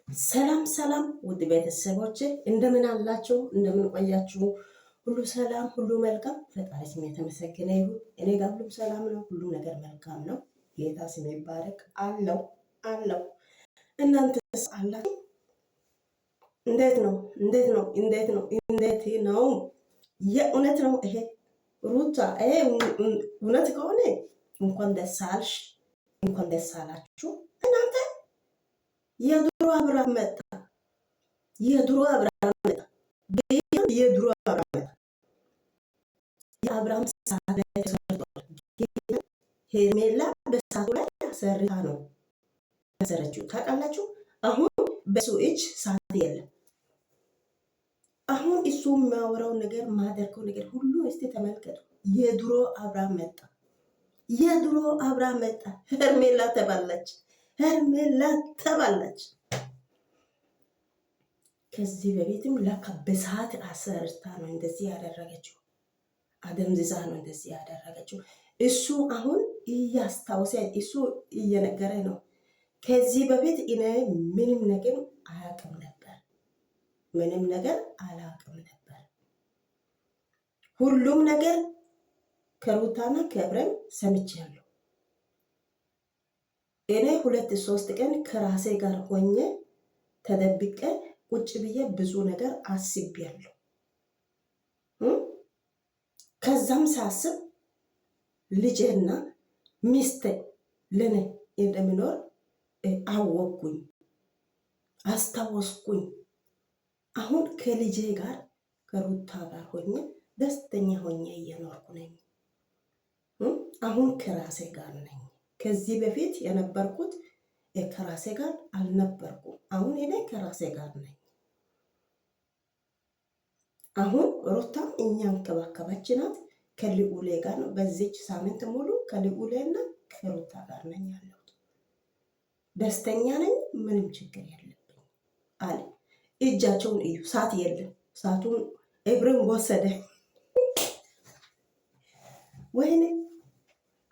ሰላም ሰላም ውድ ቤተሰቦች እንደምን አላችሁ? እንደምን ቆያችሁ? ሁሉ ሰላም፣ ሁሉ መልካም። ፈጣሪ ስም የተመሰገነ ይሁን። እኔ ጋር ሁሉም ሰላም ነው። ሁሉ ነገር መልካም ነው። ጌታ ስም ይባረክ። አለው። እናንተስ አላችሁ? እንዴት ነው? የእውነት ነው ይሄ ሩታ። ይሄ እውነት ከሆነ እንኳን ደስ አልሽ፣ እንኳን ደስ አላችሁ እናንተ። የድሮ አብርሃም መጣ። የድሮ አብርሃም መጣ። የድሮ አብርሃም መጣ። የአብርሃም ሰዓት ላይ ተሰርቷል። ሄርሜላ በሰዓቱ ላይ አሰርታ ነው ያሰረችው። ታውቃላችሁ? አሁን በሱ እጅ ሰዓት የለም። አሁን እሱ የሚያወራው ነገር ማደርገው ነገር ሁሉ እስቲ ተመልከቱ። የድሮ አብርሃም መጣ። የድሮ አብርሃም መጣ። ሄርሜላ ተባለች። ከዚህ በፊትም ለካ በሰዓት አሰርታ ነው እንደዚህ ያደረገችው። አደምዝዛ ነው እንደዚህ ያደረገችው። እሱ አሁን እያስታወሰ እሱ እየነገረ ነው። ከዚህ በፊት እኔ ምንም ነገር አያውቅም ነበር። ሁሉም ነገር ከሩታና ከአብረን ሰምቻለሁ። እኔ 2-3 ቀን ከራሴ ጋር ሆኜ ተደብቄ ቁጭ ብዬ ብዙ ነገር አስቤያለሁ። ከዛም ሳስብ ልጄና ሚስቴ ለኔ እንደሚኖር አወቅኩኝ፣ አስታወስኩኝ። አሁን ከልጄ ጋር ከሩታ ጋር ሆኜ ደስተኛ ሆኜ እየኖርኩ ነኝ። አሁን ከራሴ ጋር ነኝ። ከዚህ በፊት የነበርኩት ከራሴ ጋር አልነበርኩም። አሁን እኔ ከራሴ ጋር ነኝ። አሁን ሩታም እኛን ከባከባች ናት። ከልዑሌ ጋር ነው። በዚች ሳምንት ሙሉ ከልዑሌና ከሩታ ጋር ነኝ ያለሁት። ደስተኛ ነኝ። ምንም ችግር የለብኝ አለ። እጃቸውን እዩ። ሰዓት የለም። ሰዓቱን ኤብሬም ወሰደ። ወይኔ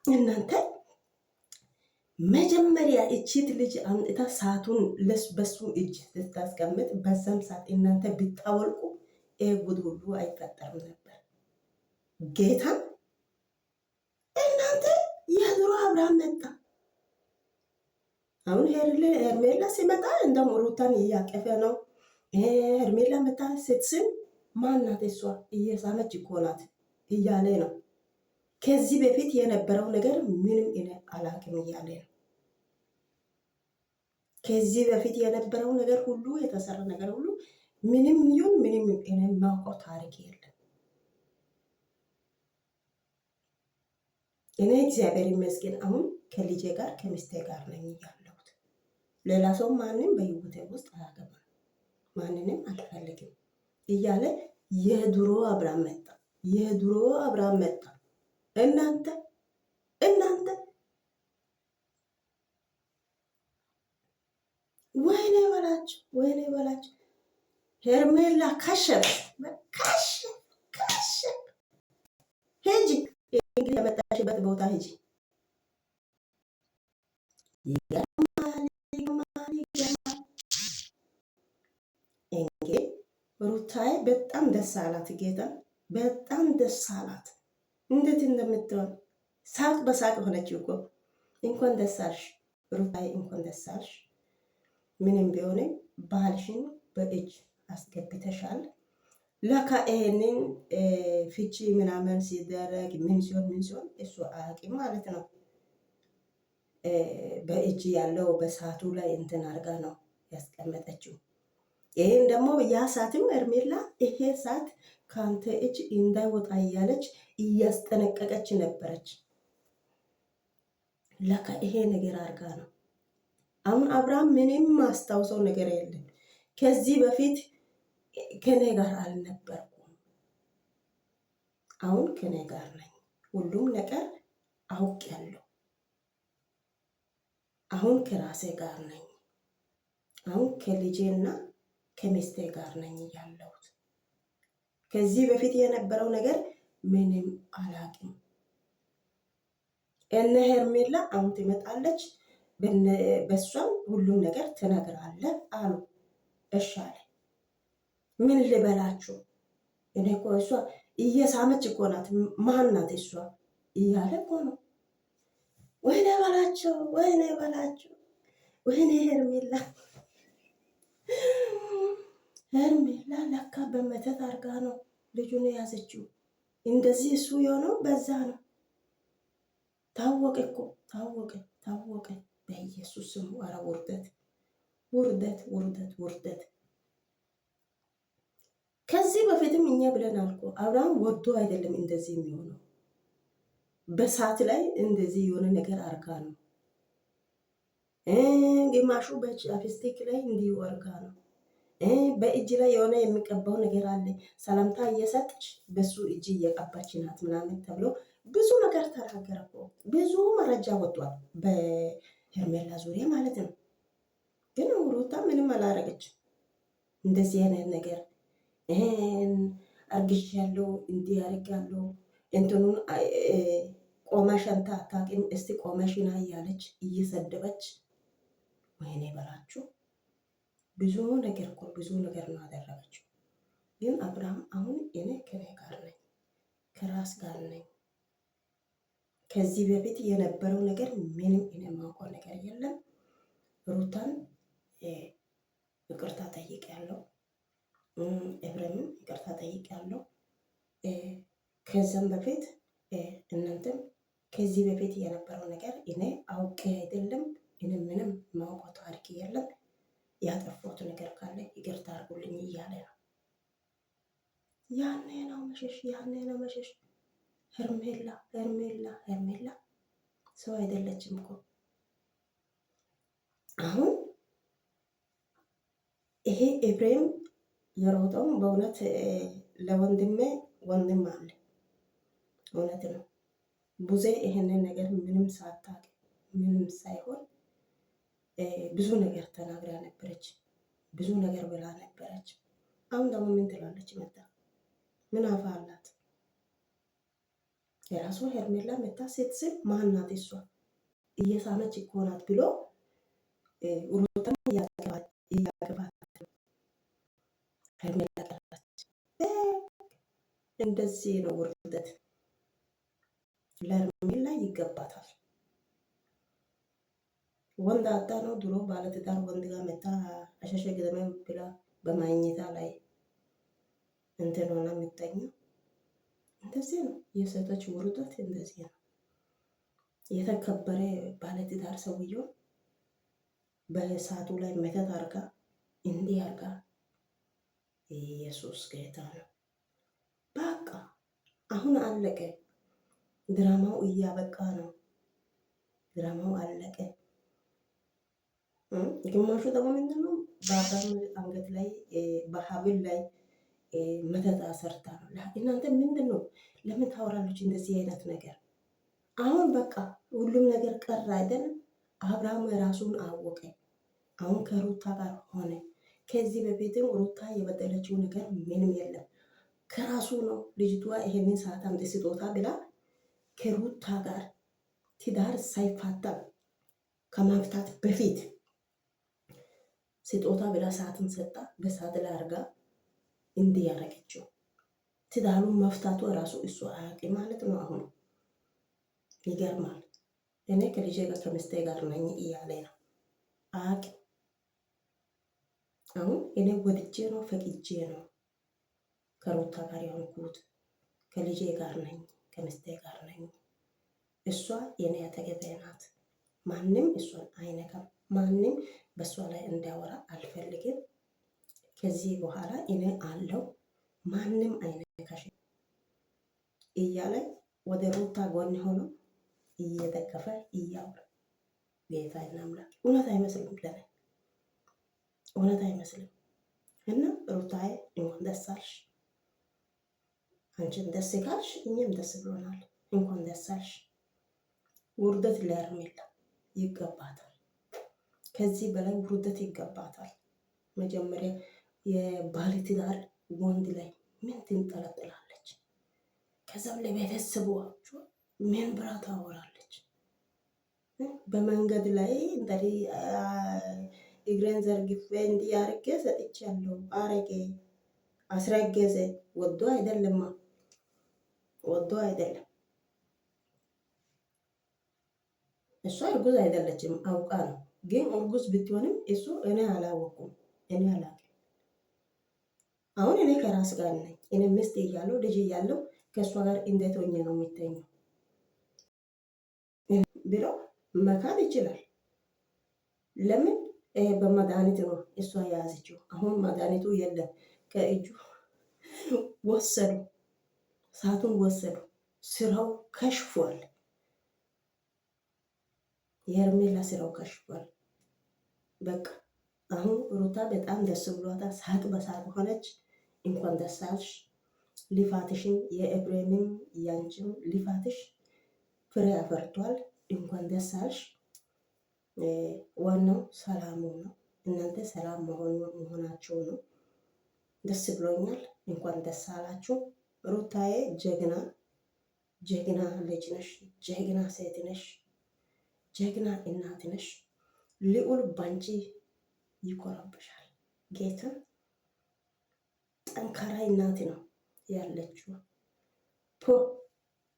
እናንተ መጀመሪያ እቺት ልጅ አምጥታ ሰዓቱን በሱ እጅ ስታስቀምጥ በዛም ሰዓት እናንተ ብታወልቁ ጉድ ሁሉ አይፈጠርም ነበር። ጌታን እናንተ የድሮ አብርሃም መጣ። አሁን ሄርሜላ ሲመጣ እንደውም ሩታን እያቀፈ ነው። ሄርሜላ መጣ ስትስም ማናት እሷ እየሳመች እኮ ናት እያለ ነው። ከዚህ በፊት የነበረው ነገር ምንም እኔ አላቅም እያለ ነው። ከዚህ በፊት የነበረው ነገር ሁሉ የተሰራ ነገር ሁሉ ምንም ይሁን ምንም እኔ የማውቀው ታሪክ የለም። እኔ እግዚአብሔር ይመስገን አሁን ከልጄ ጋር ከሚስቴ ጋር ነኝ ያለሁት። ሌላ ሰው ማንም በህይወቴ ውስጥ አያገባም፣ ማንንም አልፈልግም እያለ የድሮ አብርሃም መጣ። እናንተ ወይኔ በላችሁ። ሄርሜላ ከሸፍ ሂጂ፣ እንግዲህ የመጣሽበት ቦታ ሂጂ። ይገርማል። እንግዲህ ሩታዬ በጣም ደስ አላት። ጌታ በጣም ደስ አላት። እንዴት እንደምትሆን ሳቅ በሳቅ ሆነች እኮ። እንኳን ደስ አልሽ ሩታዬ፣ እንኳን ደስ አልሽ። ምንም ቢሆንም ባልሽን በእጅ አስገብተሻል። ለካ ይሄንን ፍቺ ምናምን ሲደረግ ምን ሲሆን እሱ አያውቅም ማለት ነው። በእጅ ያለው በሰዓቱ ላይ እንትን አድርጋ ነው ያስቀመጠችው። ይህን ደግሞ ያ ሰዓትም ሄርሜላ ይሄ ሰዓት ከአንተ እጅ እንዳይወጣ እያለች እያስጠነቀቀች ነበረች። ለካ ይሄ ነገር አድርጋ ነው። አሁን አብርሃም ምንም ማስታውሰው ነገር የለም። ከዚህ በፊት ከኔ ጋር አልነበርኩም፣ አሁን ከኔ ጋር ነኝ። ሁሉም ነገር አውቄያለሁ። አሁን ከራሴ ጋር ነኝ። አሁን ከልጄና ከሚስቴ ጋር ነኝ ያለሁት። ከዚህ በፊት የነበረው ነገር ምንም አላውቅም። እነ ሄርሜላ አሁን ትመጣለች። በሷም ሁሉም ነገር ትነግራለህ አሉ። እሺ አለ። ምን ልበላችሁ እኔ እኮ እሷ እየሳመች እኮ ናት። ማን ናት እሷ እያለ እኮ ነው። ወይኔ በላቸው፣ ወይኔ በላቸው፣ ወይኔ ሄርሜላ ሄርሜላ ለካ በመተት አርጋ ነው ልጁን የያዘችው። እንደዚህ እሱ የሆነው በዛ ነው። ታወቀ እኮ ታወቀ፣ ታወቀ። በኢየሱስ ስም ኧረ ውርደት፣ ውርደት፣ ውርደት፣ ውርደት። ከዚህ በፊትም እኛ ብለናል እኮ አብርሃም ወዶ አይደለም እንደዚህ የሚሆነው። በሳት ላይ እንደዚህ የሆነ ነገር አርጋ ነው። ግማሹ በቻፕስቲክ ላይ እንዲሁ አርጋ ነው። በእጅ ላይ የሆነ የሚቀባው ነገር አለ። ሰላምታ እየሰጠች በሱ እጅ እየቀባች ናት ምናምን ተብሎ ብዙ ነገር ተናገረ እኮ። ብዙ መረጃ ወጥቷል በሄርሜላ ዙሪያ ማለት ነው። ግን ሩታ ምንም አላረገች። እንደዚህ አይነት ነገር አርግሻለሁ እንዲህ አርጋለሁ እንትኑን ቆመሽ አንተ አታውቂም፣ እስቲ ቆመሽና እያለች እየሰደበች ወይኔ በላችሁ። ብዙ ነገር እኮ ብዙ ነገር ነው አደረገችው። ግን አብርሃም አሁን እኔ ከኔ ጋር ነኝ፣ ከራስ ጋር ነኝ። ከዚህ በፊት የነበረው ነገር ምንም እኔ የማውቀው ነገር የለም። ሩታን ይቅርታ ጠይቄያለሁ፣ ኤፍሬምን ይቅርታ ጠይቄያለሁ። ከዛም በፊት እናንተም ከዚህ በፊት የነበረው ነገር እኔ አውቄ አይደለም፣ እኔ ምንም ማውቀው ታሪክ የለም፣ ያጠፋሁት ነገር ካለ ይቅርታ አድርጉልኝ እያለ ነው። ያኔ ነው መሸሽ፣ ያኔ ነው መሸሽ። ሄርሜላ ሄርሜላ ሄርሜላ ሰው አይደለችም እኮ። አሁን ይሄ ኤፍሬም የሮጠው በእውነት ለወንድሜ ወንድም አለ። እውነት ነው። ቡዜ ይሄንን ነገር ምንም ሳታውቅ ምንም ሳይሆን ብዙ ነገር ተናግራ ነበረች፣ ብዙ ነገር ብላ ነበረች። አሁን ደግሞ ምን ትላለች? መጣ ምን አፋ አላት? የራሷ ሄርሜላ መታ ስትስል ማናት እሷ እየሳመች እኮ ናት ብሎ ሩታን እያገባት ሄርሜላ ጠላች። እንደዚህ ነው ውርደት። ለሄርሜላ ይገባታል። ወንድ አጣ ነው ድሮ ባለትዳር ወንድ ጋር መታ አሸሸ ገደመ ብላ በማግኘታ ላይ እንትን ሆና የምትተኛው እንደዚህ ነው። የሴቶች ውርደት እንደዚህ ነው። የተከበረ ባለትዳር ሰውየው በእሳቱ ላይ መተት አርጋ እንዲህ አርጋ። ኢየሱስ ጌታ ነው። በቃ አሁን አለቀ። ድራማው እያበቃ ነው። ድራማው አለቀ። ግማሹ ደግሞ ምንድን ነው በአብርሃም አንገት ላይ በሀብል ላይ መተት ሰርታ ነው። እናንተ ምንድን ነው ለምን ታወራለች እንደዚህ አይነት ነገር? አሁን በቃ ሁሉም ነገር ቀረ አይደለም። አብርሃም ራሱን አወቀ። አሁን ከሩታ ጋር ሆነ። ከዚህ በፊትም ሩታ የበደለችው ነገር ምንም የለም። ከራሱ ነው። ልጅቷ ይሄንን ሰዓት አምጥ ስጦታ ብላ ከሩታ ጋር ትዳር ሳይፋታ ከማፍታት በፊት ስጦታ ብላ ሰዓትን ሰጣ። በሰዓት ላይ አርጋ እንዲህ ያደረገችው ትዳሩን መፍታቱ ራሱ እሱ አያውቅ ማለት ነው። አሁን ይገርማል። እኔ ከልጄ ጋር ከሚስቴ ጋር ነኝ እያለ ነው። አያውቅ። አሁን እኔ ወድጄ ነው ፈቅጄ ነው ከሩታ ጋር የሆንኩት። ከልጄ ጋር ነኝ፣ ከሚስቴ ጋር ነኝ። እሷ የኔ አጠገቤ ናት። ማንም እሷን አይነካም። ማንም በእሷ ላይ እንዲያወራ አልፈልግም። ከዚህ በኋላ እኔ አለው ማንም አይነካሽ እያለ ወደ ሩታ ጎን ሆኖ እየደገፈ እያወራ ጌታ እናምላክ። እውነት አይመስልም ለኔ፣ እውነት አይመስልም። እና ሩታዬ እንኳን ደስ አልሽ። አንቺን ደስ ካልሽ እኛም ደስ ብሎናል። እንኳን ደስ አልሽ። ውርደት ለሄርሜላ ይገባታል። ከዚህ በላይ ውርደት ይገባታል። መጀመሪያ የባለትዳር ወንድ ላይ ምን ትንጠለጥላለች? ከዛም ለቤተሰቦቿ ምን ብላ ታወራለች? በመንገድ ላይ እንደዚህ እግሬን ዘርግፌ እንዲህ አርጌ ሰጥቻለሁ። አረጌ አስረገዘ። ወዶ አይደለማ፣ ወዶ አይደለም። እሷ እርጉዝ አይደለችም፣ አውቃ ነው። ግን እርጉዝ ብትሆንም እሱ እኔ አላወኩም፣ እኔ አላውቅም። አሁን እኔ ከራስ ጋር ነኝ። እኔ ሚስት እያለሁ ልጅ እያለሁ ከእሷ ጋር እንዴት ሆኜ ነው የሚተኘው ብሎ መካድ ይችላል። ለምን በመድኃኒት ነው እሷ የያዘችው። አሁን መድኃኒቱ የለም፣ ከእጁ ወሰዱ፣ ሰዓቱን ወሰዱ። ስራው ከሽፏል። የሄርሜላ ስራው ከሽፏል። በቃ አሁን ሩታ በጣም ደስ ብሏታል። ሳቅ በሳቅ ሆነች። እንኳን ደስ አለሽ። ልፋትሽን የኤፍሬምም ያንቺም ልፋትሽ ፍሬ አፈርቷል። እንኳን ደስ አለሽ። ዋናው ሰላሙ ነው። እናንተ ሰላም መሆናቸው ነው። ደስ ብሎኛል። እንኳን ደስ አላችሁ። ሩታዬ ጀግና ጀግና ልጅ ነሽ፣ ጀግና ሴት ነሽ፣ ጀግና እናት ነሽ። ልዑል ባንቺ ይኮራብሻል። ጌታ ጠንካራ እናት ነው ያለችው። ፖ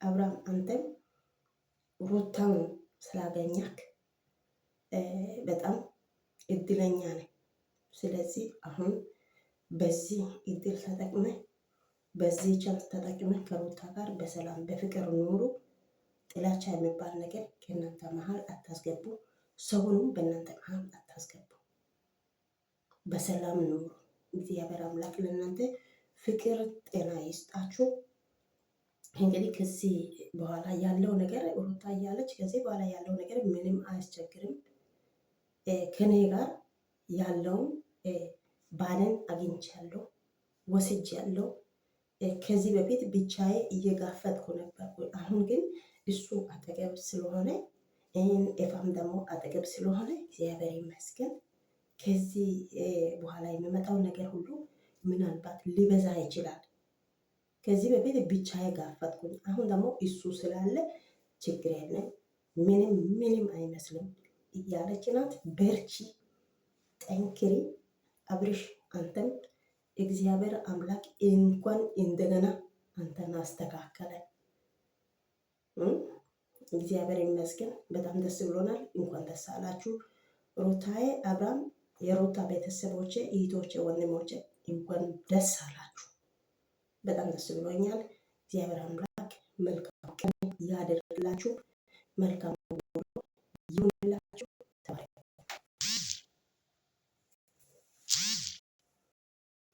አብርሃም አንተም ሩታን ስላገኛክ በጣም እድለኛ ነህ። ስለዚህ አሁን በዚህ እድል ተጠቅመ በዚህ ቻንስ ተጠቅመ ከሩታ ጋር በሰላም በፍቅር ኑሩ። ጥላቻ የሚባል ነገር ከእናንተ መሀል አታስገቡ። ሰውንም በእናንተ መሀል አታስገቡ። በሰላም ኑሩ። እግዚአብሔር አምላክ ለእናንተ ፍቅር ጤና ይስጣችሁ። እንግዲህ ከዚህ በኋላ ያለው ነገር ሩታ እያለች ከዚህ በኋላ ያለው ነገር ምንም አያስቸግርም። ከኔ ጋር ያለውን ባልን አግኝቻለሁ፣ ወስጃለሁ። ከዚህ በፊት ብቻዬ እየጋፈጥኩ ነበር። አሁን ግን እሱ አጠገብ ስለሆነ ኤፋም ደግሞ አጠገብ ስለሆነ እግዚአብሔር ይመስገን። ከዚህ በኋላ የሚመጣው ነገር ሁሉ ምናልባት ሊበዛ ይችላል። ከዚህ በፊት ብቻዬ ጋፈጥኩኝ፣ አሁን ደግሞ እሱ ስላለ ችግር የለም፣ ምንም አይመስልም እያለች ናት። በርቺ፣ ጠንክሪ አብርሽ። አንተም እግዚአብሔር አምላክ እንኳን እንደገና አንተን አስተካከለ። እግዚአብሔር ይመስገን። በጣም ደስ ብሎናል። እንኳን ደስ አላችሁ ሩታዬ፣ አብርሃም፣ የሩታ ቤተሰቦቼ፣ እህቶቼ፣ ወንድሞቼ እንኳን ደስ አላችሁ። በጣም ደስ ብሎኛል። እግዚአብሔር አምላክ መልካም ቀን ያደርግላችሁ። መልካም